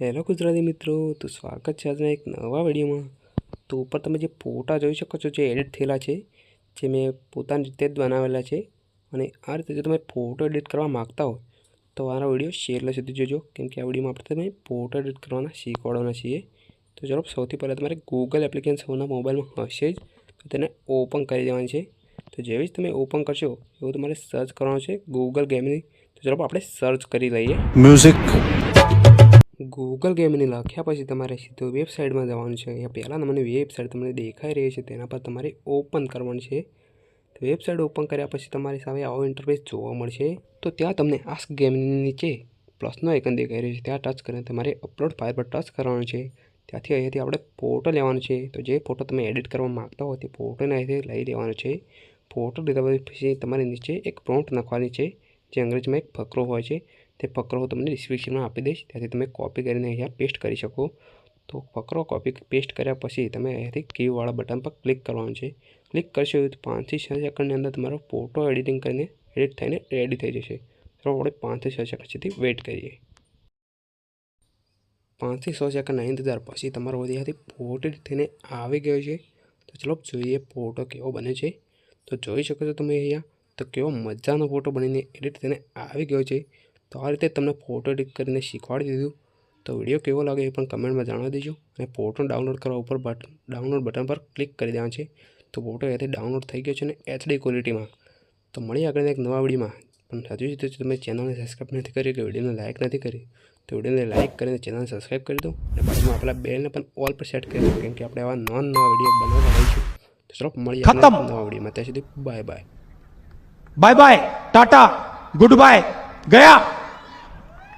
Hello Gujarati મિત્રો, તો સ્વાગત છે આજના એક નવા વિડીયોમાં। તો ઉપર તમે જે ફોટા જોઈ શકો છો જે એડિટ થયેલા છે, જે મેં પોતાની રીતે જ બનાવેલા છે। અને આ રીતે જો તમે ફોટો એડિટ કરવા માગતા હો તો આનો વિડીયો છેલ્લે સુધી જોજો, કેમ કે આ વિડીયોમાં આપણે તમે ફોટો એડિટ કરવાના શીખવાડવાના છીએ। તો ચલો સૌથી પહેલાં તમારે ગૂગલ એપ્લિકેશન સૌના મોબાઈલમાં હશે જ, તો તેને ઓપન કરી દેવાની છે। તો જેવી જ તમે ઓપન કરશો એવું તમારે સર્ચ કરવાનું છે ગૂગલ ગેમની। તો ચલો આપણે સર્ચ કરી લઈએ म्यूजिक। गूगल गेमनी लख्या पछी तमारे सीधो वेबसाइट में जवानुं छे। अहींया पहेला नंबरनी वेबसाइट तमने देखाई रही छे, तेना पर तमारे ओपन करवानुं छे। तो वेबसाइट ओपन कर्या पछी तमारी सामे आवो इंटरफेस जोवा मळशे। तो त्यां तमने आस्क गेमनी नीचे प्लसनो आइकन देखाई रह्यो छे, त्यां टच करीने तमारे अपलोड फाइल पर टच करवानुं छे। त्यांथी અહીંયાથી આપણે फोटो लेवानो छे। तो जे फोटो તમે एडिट કરવા માંગતા हो ते फोटोने અહીંથી લઈ લેવાનો છે। फोटो લીધા પછી તમારે નીચે એક પ્રોમ્પ્ટ નાખવાની છે, જે અંગ્રેજીમાં એક ફકરો હોય છે। તે ફકરો હું તમને ડિસ્ક્રિપ્શનમાં આપી દઈશ, ત્યાંથી તમે कॉपी કરીને અહીંયા पेस्ट કરી શકો। तो फकरो कॉपी पेस्ट કર્યા પછી તમે અહીંયાથી कीवाળા बटन पर क्लिक કરવાનું છે। क्लिक કરશો તો 5 થી 6 સેકન્ડની અંદર તમારો फोटो एडिटिंग કરીને एडिट થઈને રેડી થઈ જશે। તો આપણે 5 થી 6 સેકન્ડ સુધી વેઇટ કરીએ। 5 થી 6 સેકન્ડના इंतजार પછી તમારો અહીંયાથી फोटो एडिट થઈને આવી ગયો છે। તો ચલો જોઈએ फोटो કેવો બને છે। तो જોઈ શકો છો તમે અહીંયા તો કેવો મજાનો फोटो બનીને એડિટ થઈને આવી ગયો છે। तो आ रीते तमने फोटो एडिट करने शीखवाड़ी दीधुं। तो विडियो केवो लागे ए पण कमेंट में जणावी देजो। अने फोटो डाउनलॉड करवा उपर डाउनलॉड बटन पर क्लिक कर देवानुं छे। तो फोटो एथी डाउनलॉड थई गयो छे ने HD क्वॉलिटी में। तो मळीए आगळना एक नवा विडियो में। पण हजू सुधी जो तमे चेनल ने सब्सक्राइब नहीं करी के विडियो ने लाइक नहीं करी तो विडियो ने लाइक करीने चेनल ने सब्सक्राइब कर दो अने बाजुमां आपेला बेल ने पण ऑल पर सेट करी दो, केम के आपणे आवा नवा विडियो बनावता रहीशुं। तो चलो मळीए खत्म। नवा विडियो में। त्यां सुधी bye bye. Bye bye, tata, goodbye, गया।